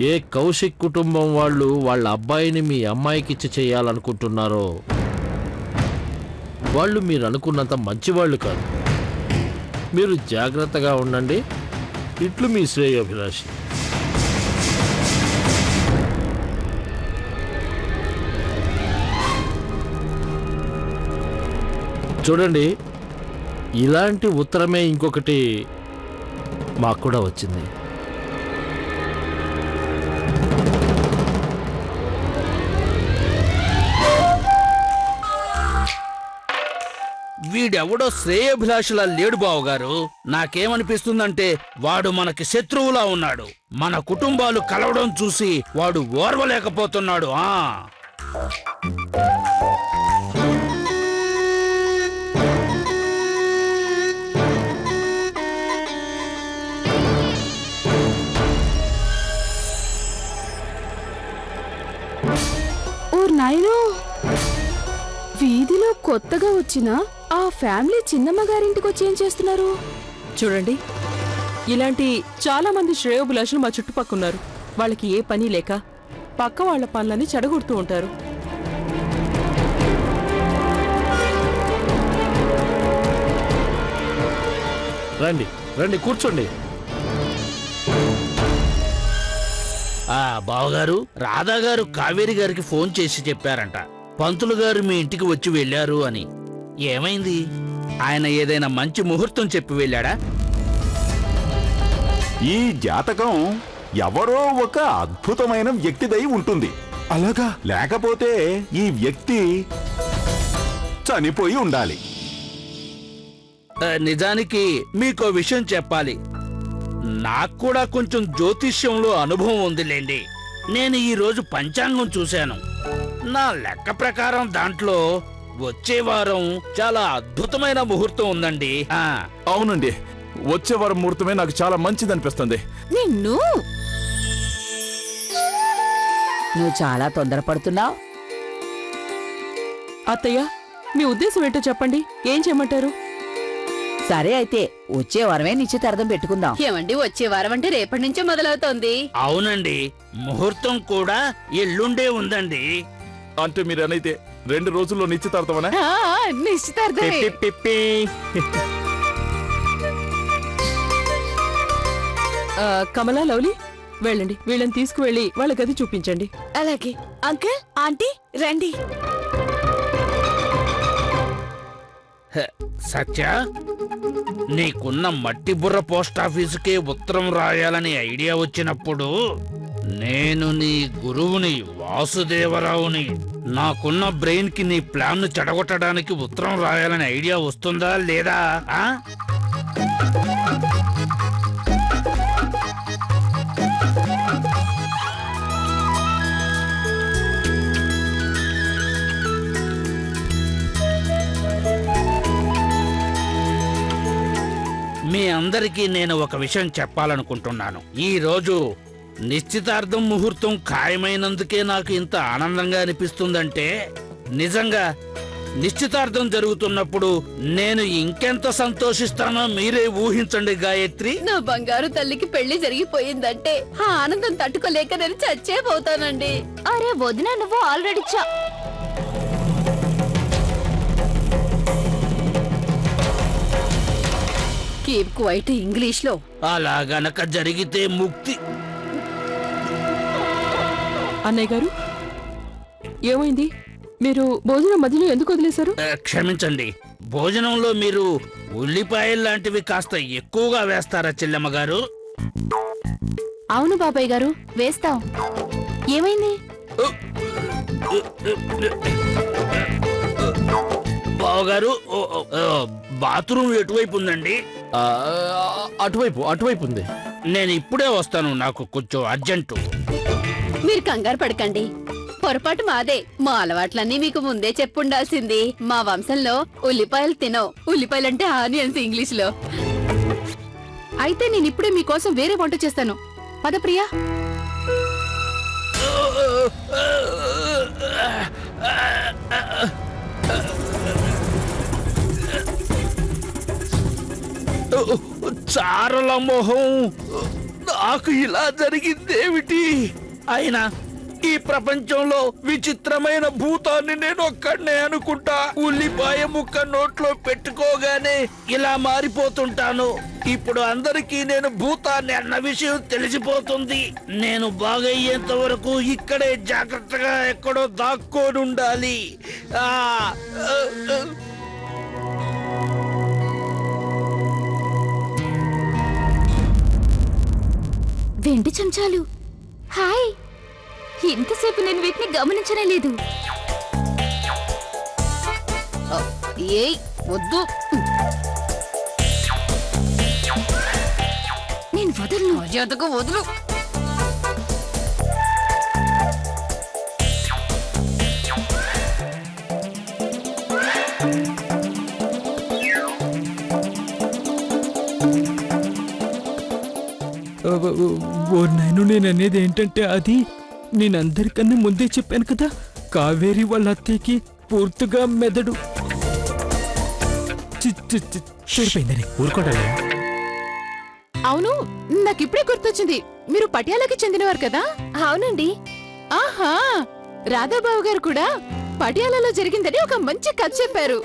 ఏ కౌశిక్ కుటుంబం వాళ్ళు వాళ్ళ అబ్బాయిని మీ అమ్మాయికిచ్చి చేయాలనుకుంటున్నారో వాళ్ళు మీరు అనుకున్నంత మంచివాళ్ళు కాదు. మీరు జాగ్రత్తగా ఉండండి. ఇట్లు మీ శ్రేయోభిలాషి. చూడండి, ఇలాంటి ఉత్తరమే ఇంకొకటి మాకు కూడా వచ్చింది. వీడెవడో శ్రేయోభిలాషులా లేడు బావగారు. నాకేమనిపిస్తుందంటే వాడు మనకి శత్రువులా ఉన్నాడు. మన కుటుంబాలు కలవడం చూసి వాడు ఓర్వలేకపోతున్నాడు. నాయనో, వీధిలో కొత్తగా వచ్చిన ఆ ఫ్యామిలీ చిన్నమ్మ గారింటికి వచ్చి ఏం చేస్తున్నారు? చూడండి, ఇలాంటి చాలా మంది శ్రేయోభిలాషులు మా చుట్టుపక్కన్నారు. వాళ్ళకి ఏ పని లేక పక్క వాళ్ల పనులని చెడగొడుతూ ఉంటారు. రండి రండి, కూర్చోండి. బావగారు, రాధా గారు కావేరి గారికి ఫోన్ చేసి చెప్పారంట పంతులు గారు మీ ఇంటికి వచ్చి వెళ్ళారు అని. ఏమైంది? ఆయన ఏదైనా మంచి ముహూర్తం చెప్పి వెళ్ళాడా? ఈ జాతకం ఎవరో ఒక అద్భుతమైన వ్యక్తిదై ఉంటుంది. అలాగా? లేకపోతే ఈ వ్యక్తి చనిపోయి ఉండాలి. నిజానికి మీకో విషయం చెప్పాలి. నాకు కూడా కొంచెం జ్యోతిష్యంలో అనుభవం ఉందిలేండి. నేను ఈ రోజు పంచాంగం చూశాను. నా లెక్క ప్రకారం దాంట్లో వచ్చే వారం చాలా అద్భుతమైన ముహూర్తం ఉందండి. అవునండి, వచ్చే వారం ముహూర్తమే నాకు చాలా మంచిది అనిపిస్తుంది. నువ్వు చాలా తొందరపడుతున్నావు. అత్తయ్య, మీ ఉద్దేశం ఏంటో చెప్పండి. ఏం చేయమంటారు? సరే అయితే వచ్చే వారమే నిశ్చితార్థం పెట్టుకుందాం. ఏమండి, వచ్చే వారం అంటే రేపటి నుంచే మొదలవుతోంది. అవునండి, ముహూర్తం కూడా ఎల్లుండే ఉందండి. అంటే మీరు అనైతే 2 రోజుల్లో నిశ్చితార్థమనా? నిశ్చితార్థమే. కమలా, లవ్లీ, వెళ్ళండి. వీళ్ళని తీసుకువెళ్ళి వాళ్ళ గది చూపించండి. అలాగే. అంకుల్, ఆంటీ, రండి. సత్య, నీకున్న మట్టి బుర్ర పోస్టాఫీసుకే ఉత్తరం రాయాలని ఐడియా వచ్చినప్పుడు నేను నీ గురువుని వాసుదేవరావుని. నాకున్న బ్రెయిన్ కి నీ ప్లాన్ ను చెడగొట్టడానికి ఉత్తరం రాయాలని ఐడియా వస్తుందా లేదా? మీ అందరికీ నేను ఒక విషయం చెప్పాలనుకుంటున్నాను. ఈ రోజు నిశ్చితార్థం ముహూర్తం ఖాయమైనందుకే నాకు ఇంత ఆనందంగా అనిపిస్తుందంటే నిజంగా నిశ్చితార్థం జరుగుతున్నప్పుడు నేను ఇంకెంత సంతోషిస్తానో మీరే ఊహించండి. గాయత్రి, నా బంగారు తల్లికి పెళ్లి జరిగిపోయిందంటే ఆ ఆనందం తట్టుకోలేక నేను చచ్చే పోతానండి. అరే వదిన, నువ్వు ఆల్రెడీ కీప్ క్వైట్ ఇంగ్లీష్ లో. అలా గనక జరిగితే ముక్తి. అన్నయ్య గారు, ఏమైంది? మీరు భోజనం మధ్యలో ఎందుకు వదిలేశారు? క్షమించండి, భోజనంలో మీరు ఉల్లిపాయలు లాంటివి కాస్త ఎక్కువగా వేస్తారా చెల్లెమ్మ గారు? అవును బాబాయ్ గారు, వేస్తాం. ఏమైంది? బావగారు, బాత్రూమ్ ఎటువైపు ఉందండి? అటువైపు ఉంది. నేను ఇప్పుడే వస్తాను, నాకు కొంచెం అర్జెంటు. మీరు కంగారు పడకండి, పొరపాటు మాదే. మా అలవాట్లన్నీ మీకు ముందే చెప్పుండాల్సింది. మా వంశంలో ఉల్లిపాయలు తినవు. ఉల్లిపాయలంటే ఆనియన్స్ ఇంగ్లీష్ లో. అయితే నేను ఇప్పుడే మీకోసం వేరే వంట చేస్తాను. పద ప్రియా. చారల మొహం, నాకు ఇలా జరిగిందేమిటి? అయినా ఈ ప్రపంచంలో విచిత్రమైన భూతాన్ని నేను ఒక్కడనే అనుకుంటా. ఉల్లిపాయ ముక్క నోట్లో పెట్టుకోగానే ఇలా మారిపోతుంటాను. ఇప్పుడు అందరికీ నేను భూతాన్ని అన్న విషయం తెలిసిపోతుంది. నేను బాగయ్యేంత వరకు ఇక్కడే జాగ్రత్తగా ఎక్కడో దాక్కోని ఉండాలి. వెండి చెంచాలు. హాయ్, ఇంతసేపు నేను వీటిని గమనించనే లేదు. ఏయ్ వద్దు, నేను వదలను. మర్యాదగా వదులు. ఓ నైను, నేను అనేది ఏంటంటే అది నేనందరికన్నా ముందే చెప్పాను కదా, కావేరి వాళ్ళ అత్తయ్యకి పూర్తిగా మెదడు చెడిపోయిందని. ఊరుకోండి. అవును, నాకిప్పుడే గుర్తొచ్చింది, మీరు పటియాలాకి చెందినవారు కదా? అవునండి. ఆహా, రాధాబాబు గారు కూడా పటియాలలో జరిగిందని ఒక మంచి కథ చెప్పారు.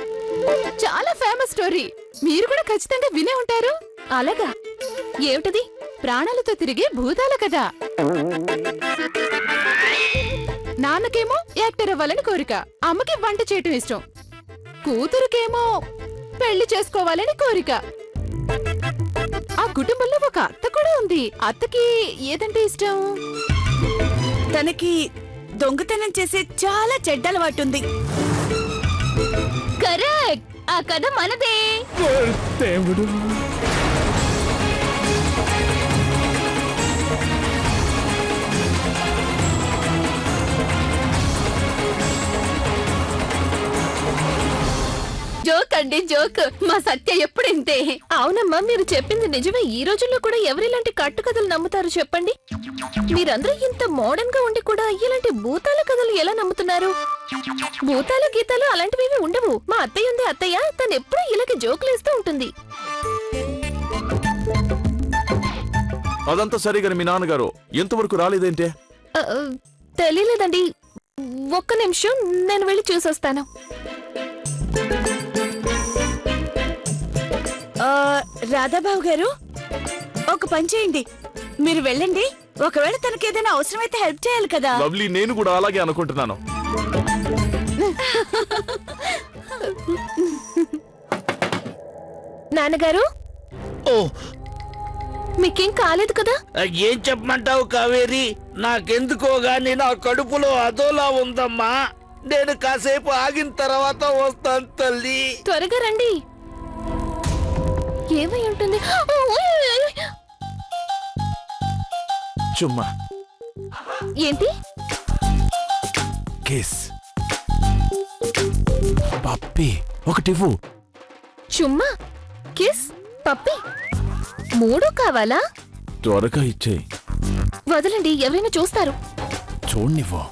చాలా ఫేమస్ స్టోరీ, మీరు కూడా ఖచ్చితంగా వినే ఉంటారు. అలాగా? ఏమిటది? ప్రాణాలతో తిరిగే భూతాల కథ. నాన్నకేమో యాక్టర్ అవ్వాలని కోరిక, అమ్మకి వంట చేయటం ఇష్టం, కూతురుకేమో పెళ్లి చేసుకోవాలని కోరిక. ఆ కుటుంబంలో ఒక అత్త కూడా ఉంది. అత్తకి ఏదంటే ఇష్టం? తనకి దొంగతనం చేసే చాలా చెడ్డలవాటుంది. కరెక్ట్, ఆ కథ మనదే. దేవుడు, జోక్ అండి, జోక్. మా సత్య ఎప్పుడు ఇంతే. అవునమ్మా, మీరు చెప్పింది నిజమే. ఈ రోజుల్లో కూడా ఎవరిలాంటి కట్టుకథలు నమ్ముతారు చెప్పండి? మీరందరూ ఇంత మోడర్న్ గా ఉండి కూడా ఇలాంటి భూతాల కథలు ఎలా నమ్ముతున్నారు? భూతాలు గీతాలు అలాంటివి ఉండవు. మా అత్తయ్య ఉంది, అత్తయ్య, తను ఎప్పుడూ ఇలాగే జోకులేస్తూ ఉంటుంది. అదంతా సరిగా మీ నాన్నగారు ఎంతవరకు రాలేదేంటే? తెలియలేదండి. ఒక్క నిమిషం, నేను వెళ్ళి చూసొస్తాను. రాధాబాబు గారు, ఒక పని చేయండి, మీరు వెళ్ళండి. ఒకవేళ తనకేదైనా అవసరమైతే హెల్ప్ చేయాలి కదా. లవ్లీ, నేను కూడా అలాగే అనుకుంటున్నాను. నాన్నగారు, ఓ, మీకేం కాలేదు కదా? ఏం చెప్పమంటావు కావేరి? నాకెందుకో గాని నా కడుపులో అదోలా ఉందమ్మా. నేను కాసేపు ఆగిన తర్వాత వస్తాను తల్లి. త్వరగా రండి. ఏమై ఉంటుంది? చుమ్మా. ఏంటి? కిస్. పప్పి ఒకటివ్వు. చుమ్మా, కిస్, పప్పి, మూడు కావాలా? త్వరగా ఇచ్చేయి. వదలండి, ఎవరైనా చూస్తారు. చూడనివ్వు,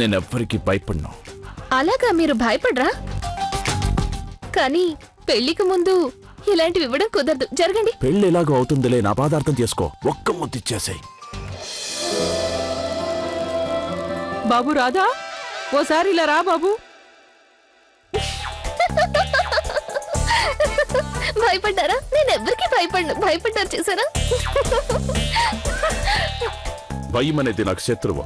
నేనెవ్వరికి భయపడ్ను. అలాగా, మీరు భయపడ్రా? కానీ పెళ్లికి ముందు ఇలాంటివి ఇవ్వడం కుదరదు. జరగండి. పెళ్ళి ఎలాగో అవుతుందిలే, నా బాధ అర్థం చేసుకో. ఒక్క ముద్దిచ్చేసాయి. బాబు రాధా, ఓసారి ఇలా రా బాబు. భయపడ్డారా? నేను ఎవరికి భయపడ్డారు చేశారా? భయం అనేది నాకు శత్రువు.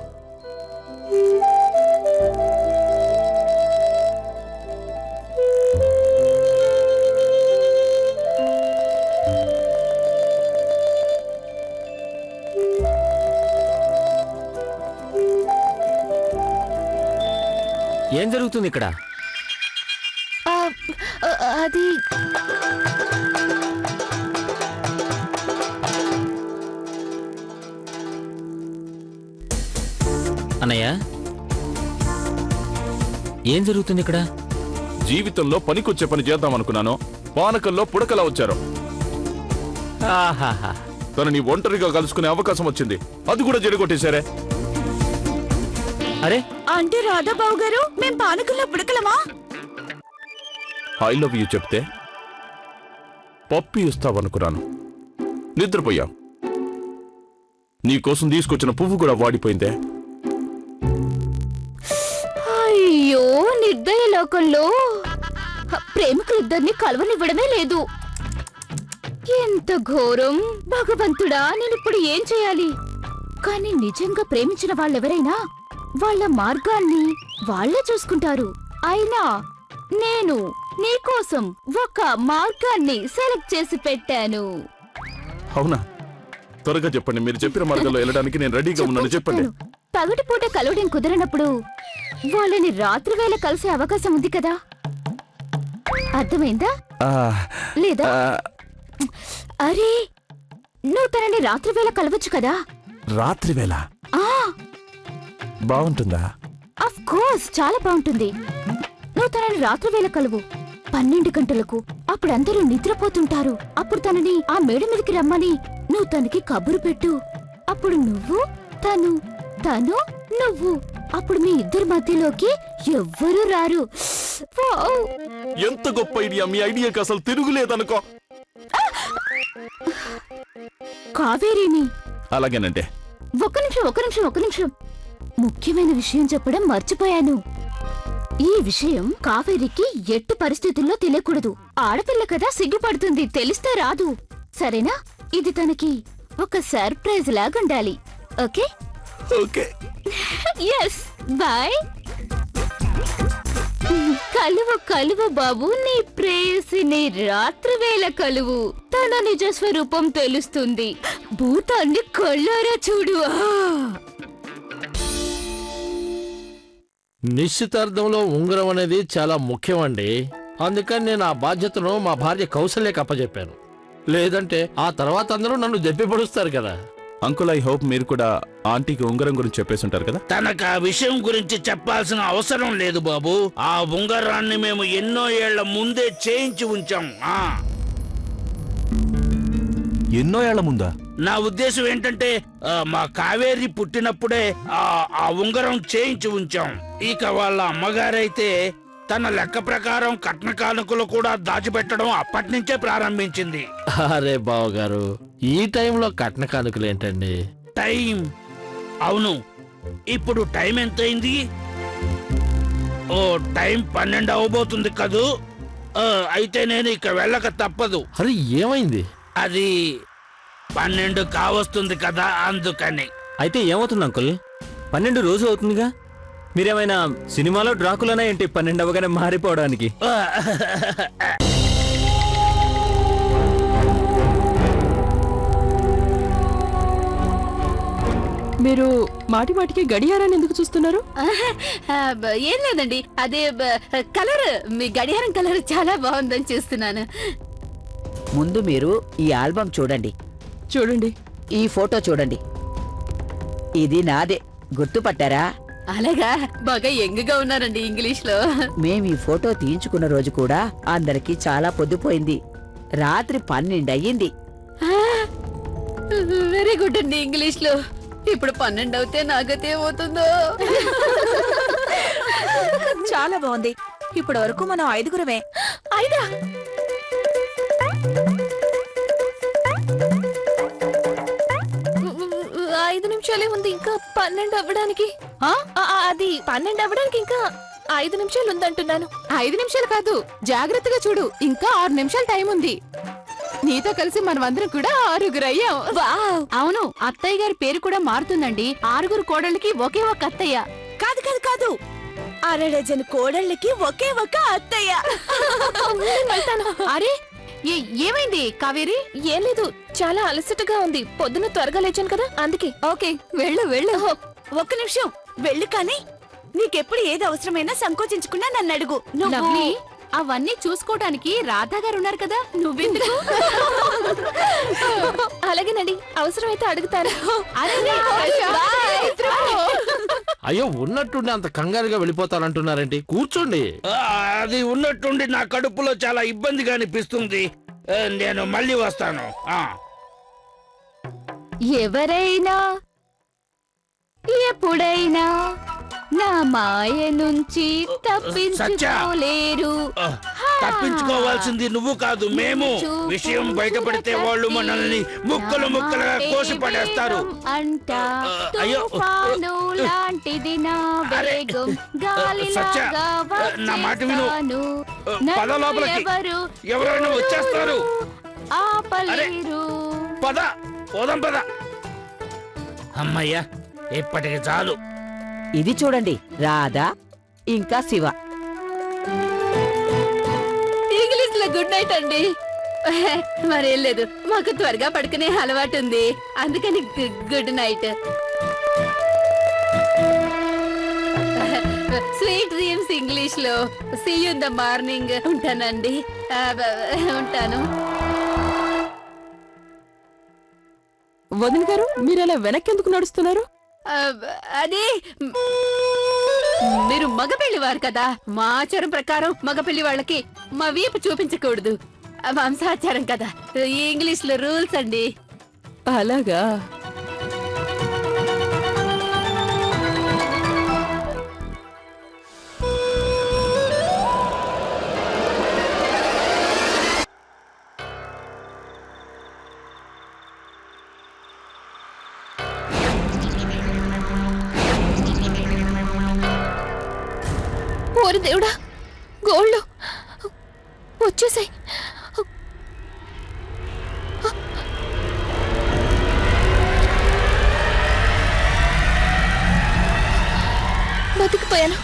ఏం జరుగుతుంది ఇక్కడ? అది అన్నయ్య, ఏం జరుగుతుంది ఇక్కడ? జీవితంలో పనికొచ్చే పని చేద్దాం అనుకున్నాను, పానకల్లో పుడకలా వచ్చారు. ఆహాహా, తనని ఒంటరిగా కలుసుకునే అవకాశం వచ్చింది, అది కూడా చెడగొట్టేశారే. అరే, అంటే రాధాబాబు గారు, మేం పానకుల్లో పుడకలమా? ఐ లవ్ యూ చెప్తే పప్పి ఇస్తావనుకున్నాను, నిద్రపోయాం. నీకోసం తీసుకొచ్చిన పువ్వు కూడా వాడిపోయిందే. అయ్యో, నిర్దయ లోకంలో ప్రేమికులిద్దరిని కలవనివ్వడమే లేదు. ఎంత ఘోరం! భగవంతుడా, నేనిప్పుడు ఏం చేయాలి? కానీ నిజంగా ప్రేమించిన వాళ్ళెవరైనా వాళ్ళ మార్గాన్ని వాళ్ళే చూసుకుంటారు. అయినా నేను నీకోసం ఒక మార్గాన్ని సెలెక్ట్ చేసి పెట్టాను. అవునా? త్వరగా చెప్పండి. మీరు చెప్పిన మార్గంలో వెళ్ళడానికి నేను రెడీగా ఉన్నాను. చెప్పండి. పగటిపూట కలవడం కుదరనప్పుడు వాళ్ళని రాత్రి వేళ కలిసే అవకాశం ఉంది కదా, అర్థమైందా? లేదా? అరే, నువ్వు తనని రాత్రి వేళ కలవచ్చు కదా. రాత్రి వేళ బాగుంటుందా? అఫ్ కోర్స్, చాలా బాగుంటుంది. నువ్వు తనని రాత్రి వేళ కలువు, 12 గంటలకు. అప్పుడు అందరూ నిద్రపోతుంటారు. అప్పుడు తనని ఆ మేడ మీదకి రమ్మని నువ్వు తనకి కబురు పెట్టు. అప్పుడు నువ్వు, తను, తను, నువ్వు. అప్పుడు మీ ఇద్దరి మధ్యలోకి ఎవ్వరూ రారు. వావ్! ఎంత గొప్ప ఐడియా! మీ ఐడియాకి అసలు తిరుగులేదనుకో. కావేరిని. అలాగేనంటే. ఒక నిమిషం. ముఖ్యమైన విషయం చెప్పడం మర్చిపోయాను. ఈ విషయం కావేరికి ఎట్టి పరిస్థితుల్లో తెలియకూడదు. ఆడపిల్ల కదా, సిగ్గుపడుతుంది. తెలిస్తే రాదు. సరేనా? ఇది తనకి ఒక సర్ప్రైజ్ లాగుండాలి. ఓకే? ఓకే. Yes, bye. కలువు బాబు, నీ ప్రేయసిని రాత్రి వేళ కలువు. తన నిజ స్వరూపం తెలుస్తుంది. భూతాన్ని కళ్ళారా చూడు. నిశ్చితార్థంలో ఉంగరం అనేది చాలా ముఖ్యమండి. అందుకని నేను ఆ బాధ్యతను మా భార్య కౌశల్యకి అప్పచెప్పాను. లేదంటే ఆ తర్వాత అందరూ నన్ను దెప్పి పడుస్తారు కదా. అంకుల్, ఐ హోప్ మీరు కూడా ఆంటీకి ఉంగరం గురించి చెప్పేసి ఉంటారు కదా. తనకు ఆ విషయం గురించి చెప్పాల్సిన అవసరం లేదు బాబు. ఆ ఉంగరాన్ని మేము ఎన్నో ఏళ్ల ముందే చేయించి ఉంచాం. ఎన్నో ఏళ్ల ముందా? నా ఉద్దేశం ఏంటంటే మా కావేరి పుట్టినప్పుడే ఆ ఉంగరం చేయించి ఉంచాం. ఇక వాళ్ళ అమ్మగారైతే తన లెక్క ప్రకారం కట్న కానుకలు కూడా దాచిపెట్టడం అప్పటి నుంచే ప్రారంభించింది. అరే బావగారు, ఈ టైంలో కట్న కానుకలు ఏంటండి? టైం? అవును. ఇప్పుడు టైం ఎంతైంది? ఓ, టైం 12 అవబోతుంది కదూ. అయితే నేను ఇక వెళ్ళక తప్పదు. అరే, ఏమైంది? అది 12 కావస్తుంది కదా, అందుకని. అయితే ఏమవుతుంది అంకుల్? 12 రోజు అవుతుందిగా. మీరేమైనా సినిమాలో డ్రాకులనా ఏంటి 12 అవగానే మారిపోవడానికి? మీరు మాటికి గడియారాన్ని ఎందుకు చూస్తున్నారు? ఏం లేదండి, అదే కలర్, మీ గడియారం కలర్ చాలా బాగుందని చూస్తున్నాను. ముందు మీరు ఈ ఆల్బమ్ చూడండి. చూడండి, ఈ ఫోటో చూడండి. ఇది నాదే, గుర్తుపట్టారా? అలాగా, బాగా యంగ్గా ఉన్నారండి ఇంగ్లీష్ లో. మేం ఈ ఫోటో తీయించుకున్న రోజు కూడా అందరికి చాలా పొద్దుపోయింది. రాత్రి 12 అయ్యింది. వెరీ గుడ్ అండి ఇంగ్లీష్ లో. ఇప్పుడు 12 అవుతే నాగతే అవుతుందో. చాలా బాగుంది. ఇప్పటి వరకు మనం 5గురమే. 5? 5 నిమిషాలే ఉంది ఇంకా 12 అవ్వడానికి. అది 12 అవ్వడానికి ఇంకా 5 నిమిషాలు ఉందంటున్నాను. 5 నిమిషాలు కాదు, జాగ్రత్తగా చూడు. ఇంకా 6 నిమిషాలు టైం ఉంది. నీతో కలిసి మనమందరం కూడా 6గురు అయ్యాం. అవును, అత్తయ్య గారి పేరు కూడా మారుతుందండి. 6 కోడళ్ళకి ఒకే ఒక అత్తయ్య. కాదు కాదు కాదు, 6 డజన్ కోడళ్ళకి ఒకే ఒక అత్తయ్య. అరే, ఏమైంది కావేరి? ఏం లేదు, చాలా అలసటగా ఉంది. పొద్దున త్వరగా లేచాను కదా, అందుకే. ఓకే, వెళ్ళు వెళ్ళు. ఒక్క నిమిషం వెళ్ళు. కానీ నీకెప్పుడు ఏది అవసరమైనా సంకోచించకుండా నన్ను అడుగు. లవ్లీ, అవన్నీ చూసుకోవడానికి రాధా గారు ఉన్నారు కదా, నువ్వెందుకు? అలాగేనండి, అవసరమైతే అడుగుతాను. అయ్యో, ఉన్నట్టుండి అంత కంగారుగా వెళ్ళిపోతానంటున్నారేంటి? కూర్చోండి. అది ఉన్నట్టుండి నా కడుపులో చాలా ఇబ్బందిగా అనిపిస్తుంది. నేను మళ్ళీ వస్తాను. ఎవరైనా ఎప్పుడైనా నా మాయ నుంచి తప్పించుకోలేరు. తప్పించుకోవాల్సింది నువ్వు కాదు, మేము. విషయం బయటపడితే వాళ్ళు మనల్ని ముక్కలు ముక్కలుగా కోసి పడేస్తారు. అంట తుఫాను లాంటిది నా వేగం, గాలిలాగా నా మాట విను. పద లోపలికి, ఎవరైనా వచ్చేస్తారు. ఆపలేరు. పద, పోదాం పద. అమ్మయ్యా, ఇప్పటికి చాలు. ఇది చూడండి, రాధా ఇంకా శివ. ఇంగ్లీష్ లో గుడ్ నైట్ అండి. మరేం లేదు, మాకు త్వరగా పడుకునే అలవాటు ఉంది, అందుకని good night. Sweet dreams English లో. See you in the morning. ఉంటానండి, ఉంటాను. వదిన గారు, మీరు అలా వెనక్కి ఎందుకు నడుస్తున్నారు? అదే, మీరు మగపెళ్లి వారు కదా, మా ఆచారం ప్రకారం మగపెళ్లి వాళ్ళకి మా వీపు చూపించకూడదు, వంశాచారం కదా, ఇంగ్లీష్ లో రూల్స్ అండి. అలాగా? ఓరి దేవుడా, గోళ్ళు వచ్చేసాయి. బతికిపోయాను.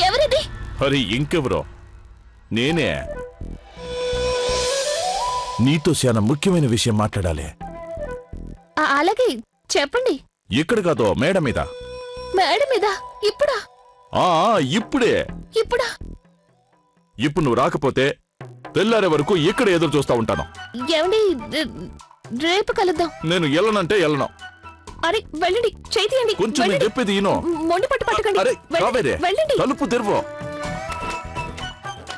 ఎవరిది? హరి, ఇంకెవరో? నేనే. నీతో చాలా ముఖ్యమైన విషయం మాట్లాడాలి. అలాగే చెప్పండి. ఇక్కడ కాదో, మేడ మీద. మేడ మీద? ఇప్పుడా? ఇప్పుడే. ఇప్పుడా? ఇప్పుడు నువ్వు రాకపోతే తెల్లారే వరకు ఇక్కడ ఎదురు చూస్తా ఉంటాను. ఏమండి, రేపు కలుద్దాం. నేను ఎల్లనంటే ఎల్లను. అరే వెళ్ళండి, చేతియండి. కొంచెం నేను చెప్పేది ఈనో. మొండి పట్టు పట్టకండి. అరే కావేరే, తలుపు తెరువో.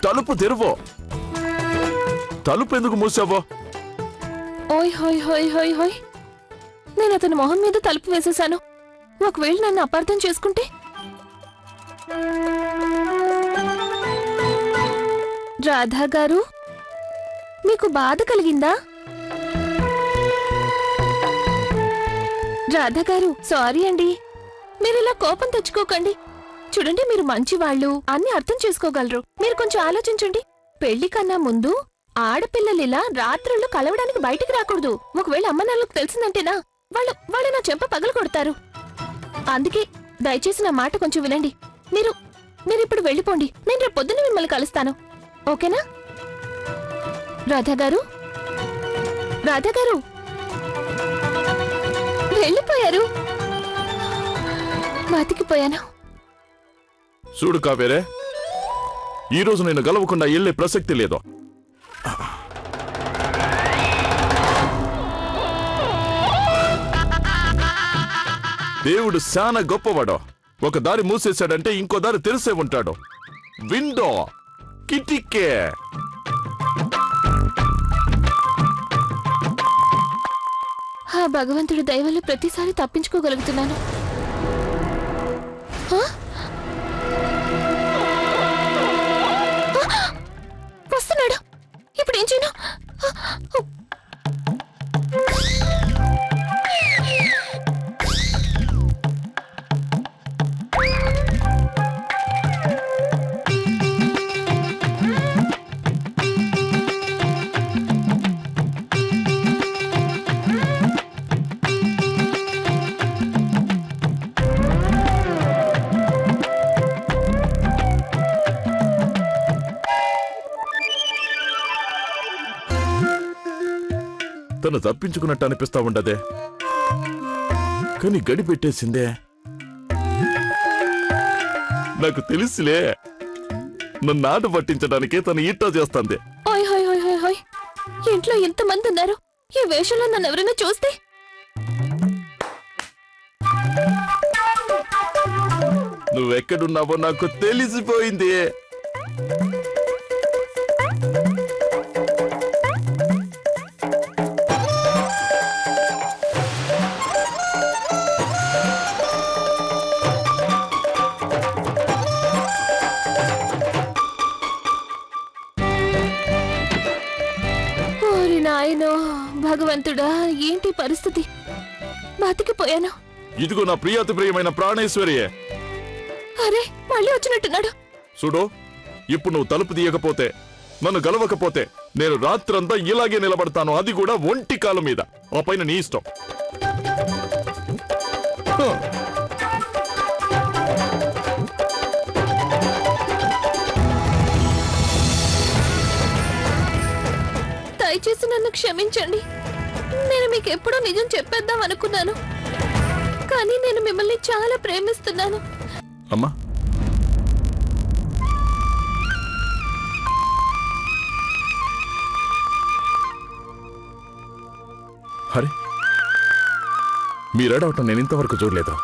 తలుపు తెరువో. తలుపు ఎందుకు మూసావో? ఓయ్ హోయ్ హోయ్ హోయ్ హోయ్, నేను అతని మొహం మీద తలుపు వేసేశాను. ఒకవేళ నన్ను అపార్థం చేసుకుంటే? రాధా గారు, మీకు బాధ కలిగిందా? రాధా గారు, సారీ అండి. మీరు ఇలా కోపం తెచ్చుకోకండి. చూడండి, మీరు మంచివాళ్ళు, అన్ని అర్థం చేసుకోగలరు. మీరు కొంచెం ఆలోచించండి. పెళ్లి కన్నా ముందు ఆడపిల్లలు ఇలా రాత్రుళ్ళు కలవడానికి బయటికి రాకూడదు. ఒకవేళ అమ్మ నాన్నలకు తెలిసిందంటేనా వాళ్ళు నా చెంప పగలు కొడతారు. అందుకే దయచేసి నా మాట కొంచెం వినండి. మీరు ఇప్పుడు వెళ్ళిపోండి. నేను రేపు పొద్దున్న మిమ్మల్ని కలుస్తాను, ఓకేనా? రాధా గారు, రాధా గారు వెళ్ళిపోయారు. బతికిపోయాను. చూడు కావేరే, ఈ రోజు నేను గెలవకుండా వెళ్ళే ప్రసక్తి లేదు. దేవుడు చాలా గొప్పవాడు. ఒక దారి మూసేశాడంటే ఇంకో దారి తెరిసే ఉంటాడు. విండో, కిటికే. ఆ భగవంతుడి దయ వల్ల ప్రతిసారి తప్పించుకోగలుగుతున్నాను. వస్తున్నాడు. ఇప్పుడు ఏం చేయను? తను తప్పించుకున్నట్టు అనిపిస్తా ఉండదే, కానీ గడి పెట్టేసిందే. నాకు తెలుసులే, నన్ను ఆట పట్టించడానికే తను ఇట్టా చేస్తుంది. ఓయ్ హోయ్ హోయ్ హోయ్ హోయ్, ఇంట్లో ఎంతమంది ఉన్నారు? ఈ వేషంలో నన్ను ఎవరైనా చూస్తే? నువ్వెక్కడున్నావో నాకు తెలిసిపోయింది. నాయనో భగవంతుడా, ఏంటి పరిస్థితి? బతికిపోయాను. ఇదిగో నా ప్రియాతి ప్రియమైన ప్రాణేశ్వరియే. అరే, మళ్ళీ వచ్చినట్టున్నాడు. చూడు, ఇప్పుడు నువ్వు తలుపు తీయకపోతే, నన్ను గెలవకపోతే నేను రాత్రంతా ఇలాగే నిలబడతాను, అది కూడా ఒంటి కాలు మీద. ఆ పైన నీ ఇష్టం. దయచేసి నన్ను క్షమించండి. నేను మీకు ఎప్పుడో నిజం చెప్పేద్దాం అనుకున్నాను, కానీ నేను మిమ్మల్ని చాలా ప్రేమిస్తున్నాను. అమ్మా, హరి, మీరేడవటం నేను ఇంతవరకు చూడలేదు.